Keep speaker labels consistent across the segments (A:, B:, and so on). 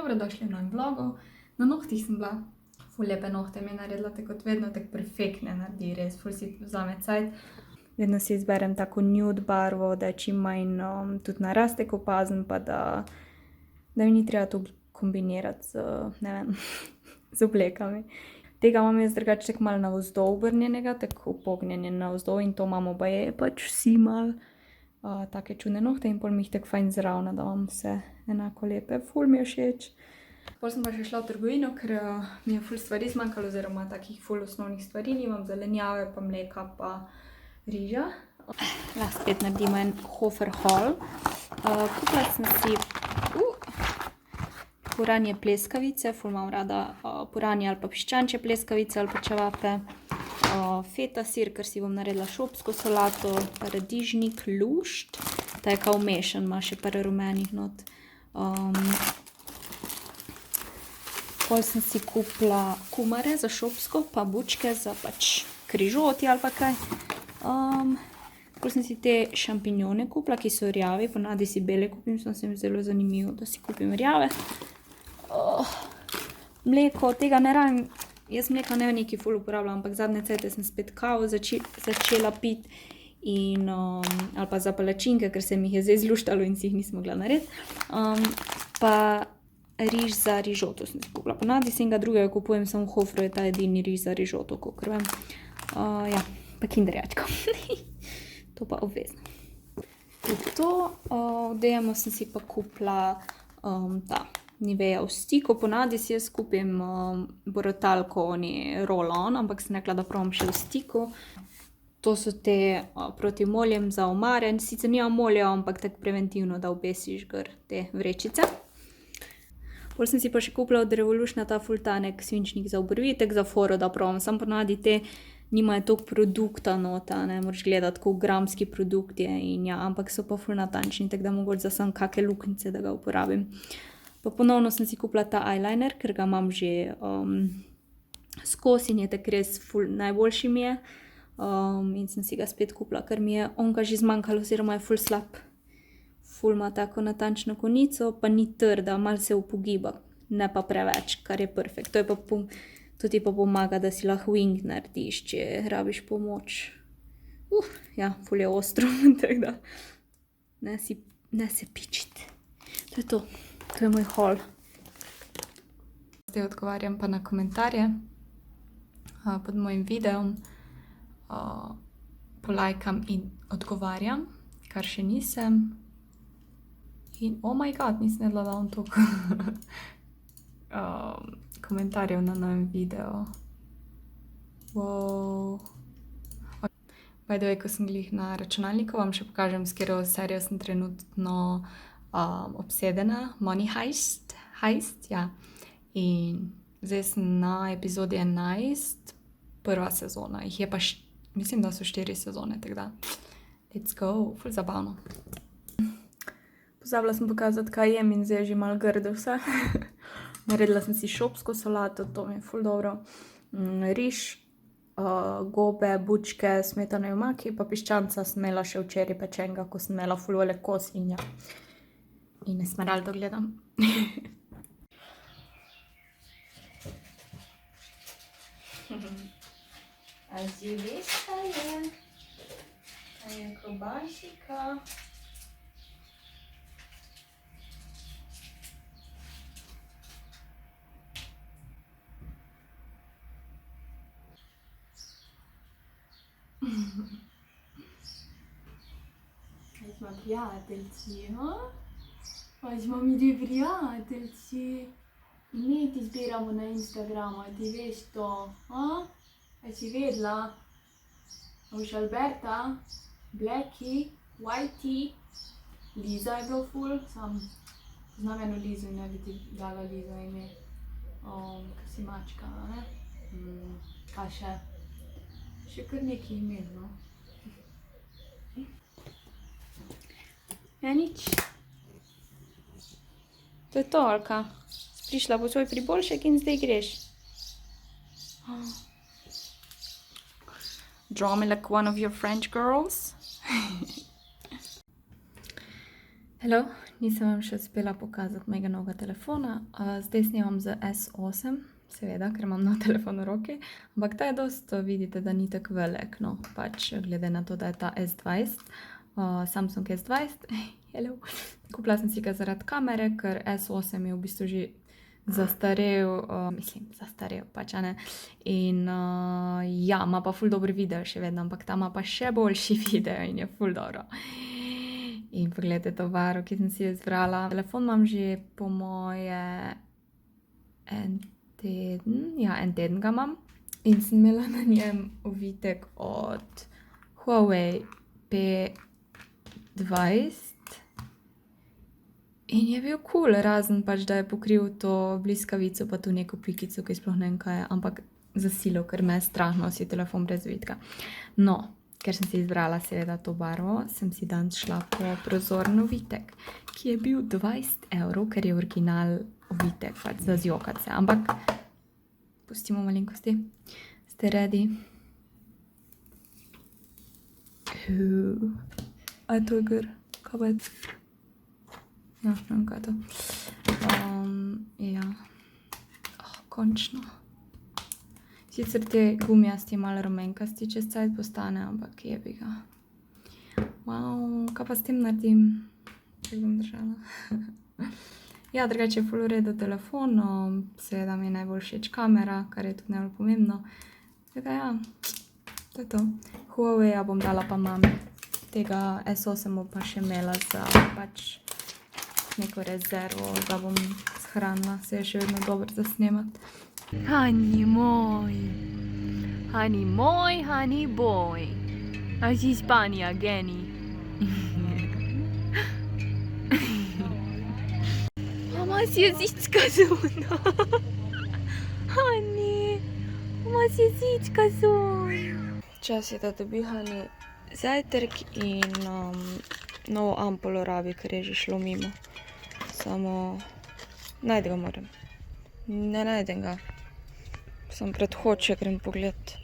A: Dobrodošli v novem vlogu. Na nohtih sem bila, ful lepe nohte mi je naredila, tako kot vedno, tako perfektne naredi, res, ful si vzame cajt. Vedno si izberem tako nude barvo, da je čim manj tudi narastek opazen, pa da mi ni treba to kombinirati z, ne vem, z oblekami. Tega imam jaz drugače tako malo navzdol obrnjenega, tako upognjenje navzdol in to imamo baje pač vsi malo take čudne nohte in pol mi jih tako fajn zravna, da imam vse enako lepe. Ful mi je všeč. Pol sem pa še šla v trgovino, ker mi je ful stvari zmanjkalo, oziroma takih ful osnovnih stvari nimam, zelenjave pa mleka pa riža. Lahko spet naredimo en Hofer haul. Kupila sem si puranje pleskavice, ful imam rada puranje ali pa piščančje pleskavice ali pa čevape. Feta sir, ker si bom naredila šopsko solato, paradižnik, lušt, ta je kao mešan, ima še par rumenih not. Pol sem si kupila kumare za šopsko, pa bučke za pač križoti ali pa kaj. Pol sem si te šampinjone kupila, ki so rjavi, ponavadi si bele kupim, sem se mi zelo zanimivo, da si kupim rjave. Mleko, tega ne rabim, jaz mleka ne neki ful uporabljam, ampak zadnje cajte sem spet kavo začela piti in ali pa za palačinke, ker se mi jih je zdaj zluštalo in si jih nisem mogla narediti. Pa riž za rižoto sem si kupila. Ponavadi si enega drugega kupujem, samo v Hofru je ta edini riž za rižoto, kakor vem. Ja, pa Kinder jajčko. To pa obvezno. Tudi to, dejamo sem si pa kupila ta Nivea v stiku. Ponavadi si jaz kupim Borotalko oni roll-on, ampak sem rekla, da probam še v stiku. To so te proti moljem za omare. Sicer nimam molja, ampak tako preventivno, da obesiš gor te vrečice. Pol sem si pa še kupila od Revolutiona ta ful tanek svinčnik za obrvi, tako za foro, da probam. Sam ponavadi te nimajo toliko produkta nota, ne moraš gledati, koliko gramski produkt je in ja, ampak so pa ful natančni, tako da mogoče za samo kake luknjice, da ga uporabim. Pa ponovno sem si kupila ta eyeliner, ker ga imam že skozi in je tako res ful najboljši mi je. In sem si ga spet kupila, ker mi je onka že zmanjkalo, oziroma je ful slab. Ful ima tako natančno konico, pa ni trda, malo se upogiba, ne pa preveč, kar je perfekt. To ti pa pomaga, da si lahko wing narediš, če rabiš pomoč. Ja, ful je ostro, tako da ne se pičiti. To je to. To je moj haul. Zdaj odgovarjam pa na komentarje pod mojim videom. Polajkam in odgovarjam, kar še nisem. In oh my god, nisem vedela, da bom toliko komentarjev na novem videu. Wow. By the way, ko sem glih na računalniku, vam še pokažem, s katero serijo sem trenutno obsedena. Money Heist, ja. In zdaj sem na epizodi 11, prva sezona. Jih je pa, mislim, da so 4 sezone, tako da let's go, ful zabavno. Pozabila sem pokazati, kaj jem in zdaj je že malo grdo vse. Naredila sem si šopsko solato, to mi je ful dobro. Riž, gobe, bučke, smetano in maki, pa piščanca sem imela še včeraj pečenega, ko sem imela ful velik kos in ja. In Esmeraldo gledam. A že veš, kaj je? Kaj je kobašika? Kaj smo prijateljci, ha? Kaj smo mi prijateljci? Mi ti zbiramo na Instagramu, ti veš to, ha? Kaj si vedela? Boš Alberta, Blackie, Whitey, Liza je bilo ful, sam znam eno Lizo in ne bi ti dala Liza ime. Kaj si mačka, ne? Kaj še? Še kar nekaj imen, no. Ja, nič. To je to, Alka. Si prišla po svoj priboljšek in zdaj greš. Draw me like one of your French girls. Hello, nisem vam še uspela pokazati mojega novega telefona. Zdaj snemam z S8, seveda, ker imam nov telefon v roki, ampak ta je dosti, vidite, da ni tako velik, no, pač glede na to, da je ta S20, Samsung S20. Hello. Kupila sem si ga zaradi kamere, ker S8 je v bistvu že zastarel, zastarel pač, a ne. In ja, ima pa ful dober video še vedno, ampak ta ima pa še boljši video in je ful dobro. In pogledajte to barvo, ki sem si jo izbrala. Telefon imam že po moje en teden ga imam. In sem imela na njem ovitek od Huawei P20. In je bil cool, razen pač, da je pokril to bliskavico pa tu neko pikico, ki sploh ne vem kaj je, ampak za silo, ker me je strah nositi telefon brez ovitka. No, ker sem si izbrala seveda to barvo, sem si danes šla po prozoren ovitek, ki je bil 20 €, ker je original ovitek, pač za zjokati se. Ampak pustimo malenkosti. Ste ready? A je to gr? Kaj pa je? Ja, ne vem, kaj je to. Ja. Končno. Sicer te gumijasti malo rumenkasti čez cajt postane, ampak jebi ga. Wow, kaj pa s tem naredim? Če bom držala. Ja, drugače je ful v redu telefon, seveda mi je najbolj všeč kamera, kar je tudi najbolj pomembno. Tako ja, to je to. Huawei bom dala pa mami. Tega S8 bom pa še imela za pač neko rezervo, ga bom shranila, se je še vedno dober za snemati. Honey moj, honey boy. Así Hispania, Geni. Mama si jezička zunaj. Honey, mama si jezička zunaj. Čas je, da dobi Honey zajtrk in novo ampulo rabi, ker je že šlo mimo. Samo najti ga moram. Ne najdem ga. Sem pred Hoče, grem pogled,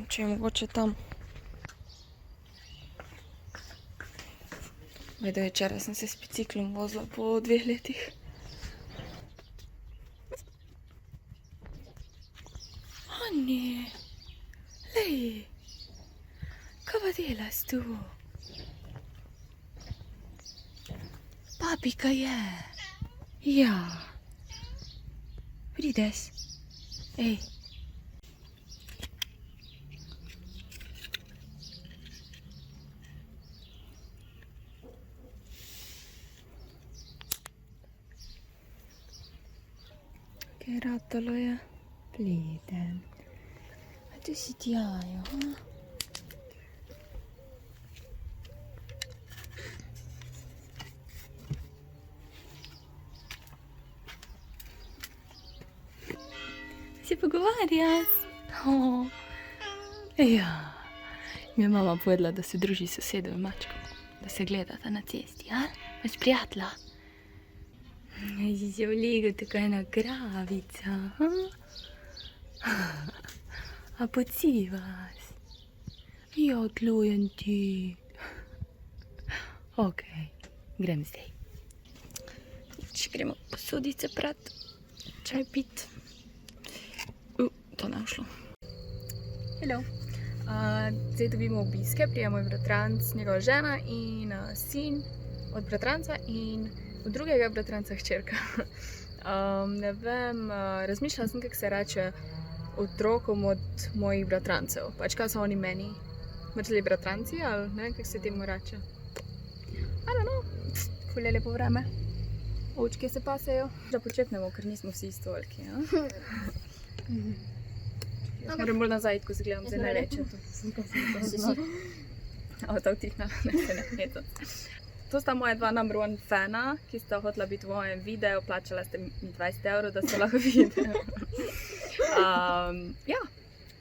A: če je mogoče tam. Vedel, včeraj sem se s biciklom vozila po 2 letih. Honey, lej, kaj pa delaš tu? Papika je. Ja. Prideš? Ej. Kaj ratalo je? Pridem. A tu si tjajo, ha? Se pogovarjaš? Ja. Mi je mama povedala, da se druži s sosedo in mačko. Da se gledata na cesti, ja? Imaš prijatelja? Si se vlegel tako ena kravica, ha? A pocivaš? Ja, tlujem ti. Okej, grem zdaj. Če gremo posodice prat, čaj pit. To ne šlo. Hello. Zdaj dobimo obiske, prije moj bratranc, njegova žena in sin od bratranca in od drugega bratranca hčerka. Ne vem, razmišljala sem, kako se reče otrokom od mojih bratrancev. Pač kaj so oni meni? Mrzli bratranci ali ne vem, kako se temu reče. I don't know. Ful je lepo vreme. Ovčke se pasejo. Da počepnemo, ker nismo vsi isto veliki, ja? Jaz moram bolj nazaj, ko se gledam, zdaj ne reče to. To vtihna, ne. To sta moja dva number one fana, ki sta hotela biti v mojem videu, plačala ste mi 20 €, da so lahko video. Ja.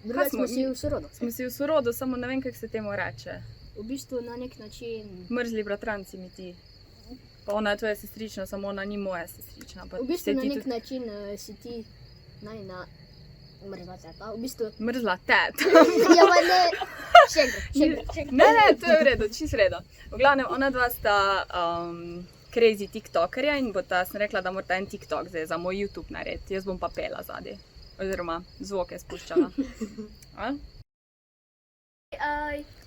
B: Drugače smo si v sorodu.
A: Smo si v sorodu, samo ne vem, kako se temu reče.
B: V bistvu na nek način...
A: Mrzli bratranci mi ti. Pa ona je tvoja sestrična, samo ona ni moja sestrična.
B: V bistvu na nek način si ti najna mrzla teta. V bistvu...
A: Mrzla teta.
B: Ja, pa ne, Še enkrat.
C: Ne, to je v redu, čisto v redu. V glavnem, ona dva sta crazy tiktokerja in sem rekla, da morata en tiktok zdaj za moj YouTube narediti. Jaz bom pa pela zadaj. Oziroma, zvoke spuščala.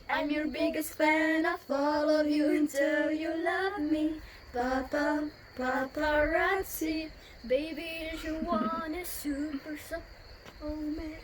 B: I'm your biggest fan, I follow you until you love me. Papa, paparazzi, baby is your one is super so. Oh man,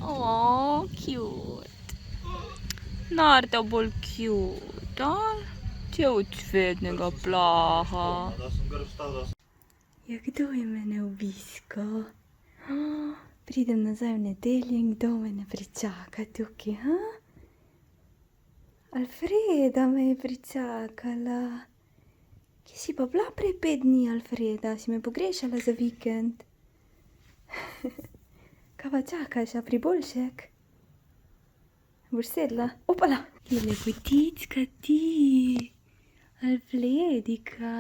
A: Oh, cute. Narta bolj cute, ali? Če od cvetnega plaha. Ja, kdo je mene obiskal? Pridem nazaj v nedeljo in kdo mene pričaka tukaj, ha? Alfreda me je pričakala. Kje si pa bila prej 5 dni, Alfreda? Si me pogrešala za vikend? Kaj pa čakaš, a priboljšek? Boš sedla? Opala! Ki lepoticka ti! Alfredika!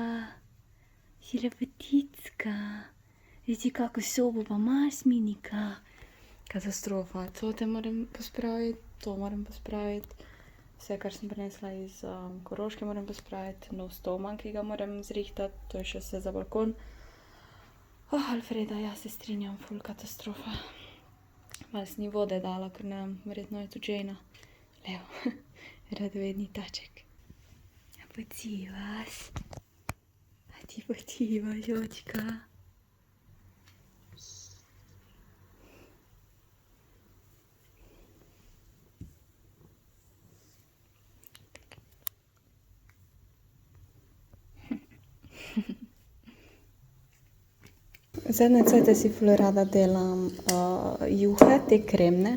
A: Si lepoticka! Vidi, kako sobo pa imaš, Minika. Katastrofa. To te moram pospraviti, to moram pospraviti. Vse, kar sem prinesla iz Koroške, moram pospraviti. Nov stol manj, ki ga moram zrihtati. To je še vse za balkon. Alfreda, ja se strinjam, ful katastrofa. Malo si ni vode dala, ker ne vem, verjetno je to Jane. Levo, radovedni taček. A počivaš? A ti počivaš, očka? Zadnje cajte si ful rada delam juhe, te kremne.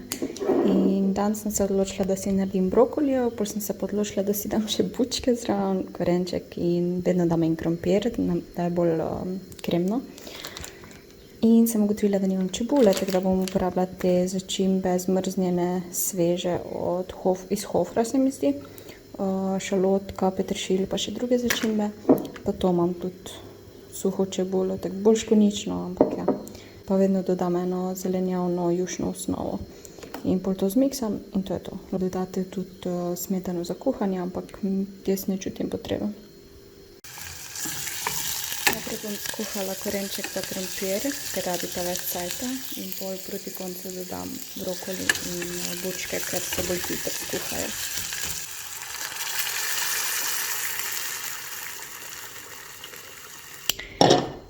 A: In danes sem se odločila, da si naredim brokolijo, potem sem se odločila, da si dam še bučke zraven, korenček in vedno dam en krompir, da je bolj kremno. In sem ugotovila, da nimam čebule, tako da bom uporabila te začimbe zmrznjene, sveže iz Hofra, se mi zdi. Šalotka, peteršilj, pa še druge začimbe. Pa to imam tudi suho čebulo, tako bolj škonično, ampak ja. Pa vedno dodam eno zelenjavno jušno osnovo. In pol to zmiksam in to je to. Dodate tudi smetano za kuhanje, ampak jaz ne čutim potrebe. Najprej bom skuhala korenček pa krompir, ker rabita več cajta. In pol proti koncu dodam brokoli in bučke, ker se bolj hitro skuhajo.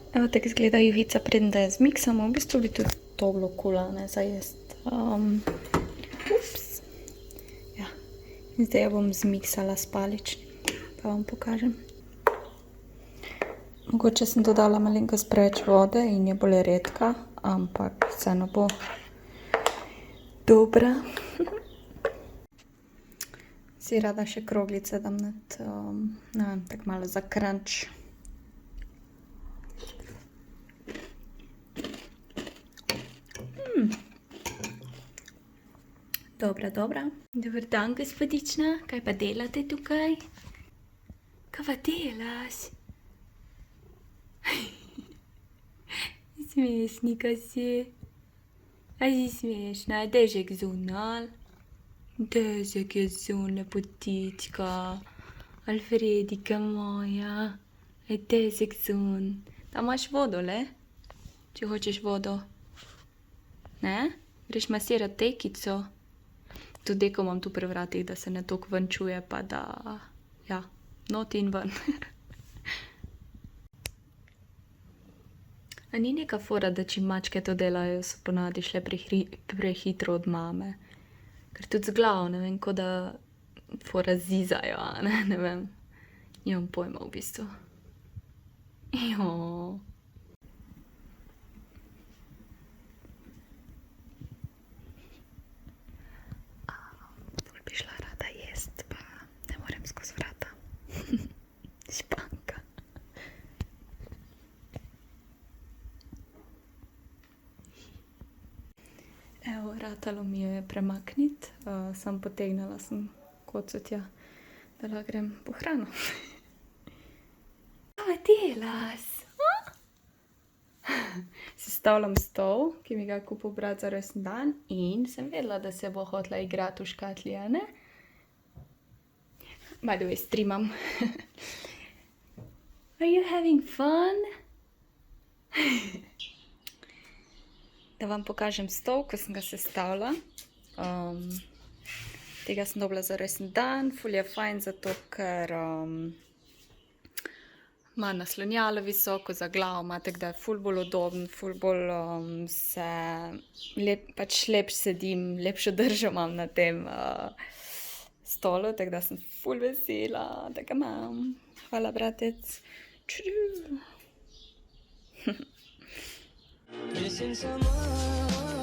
A: Evo tako izgleda juhica, preden da je zmiksamo. V bistvu bi tudi to bilo kula, ne, za jesti. Ups. Ja. In zdaj jo bom zmiksala s paličnim, pa vam pokažem. Mogoče sem dodala malenkost preveč vode in je bolj redka, ampak vseeno bo dobra. Si rada še kroglice dam nad, ne vem, tako malo za crunch. Dobra, dobra. Dobar dan, gospodična. Kaj pa delate tukaj? Kaj pa delaš? Smešnika si. A si smiješna, dežek zunal. Dežek je zunaj, potička. Alfredika moja. Dežek zun. Tam imaš vodo, le? Če hočeš vodo. Ne? Greš masirati tekico. Tudi deko imam tu pri vratih, da se ne toliko ven čuje, pa da, ja, not in ven. A ni neka fora, da čim mačke to delajo, so ponavadi šle prehitro od mame. Ker tudi z glavo, ne vem, ko da fora zizajo, a ne vem. Nimam pojma v bistvu. Jo. Ful bi šla rada jest, pa ne morem skozi vrata. Španka. Evo, ratalo mi jo je premakniti, sam potegnila sem koco tja, da lahko grem po hrano. Kaj delaš? Sestavljam stol, ki mi ga je kupil brat za rojstni dan in sem vedela, da se bo hotela igrati v škatli, a ne? By the way, streamam. Are you having fun? Da vam pokažem stol, ko sem ga sestavila. Tega sem dobila za rojstni dan, ful je fajn, zato ker ima naslonjalo visoko za glavo, ima tako da je ful bolj udoben, ful bolj se pač lepš sedim, lepšo držo imam na tem stolu, tako da sem ful vesela, da ga imam. Hvala, bratec. Čudu.
D: Missing someone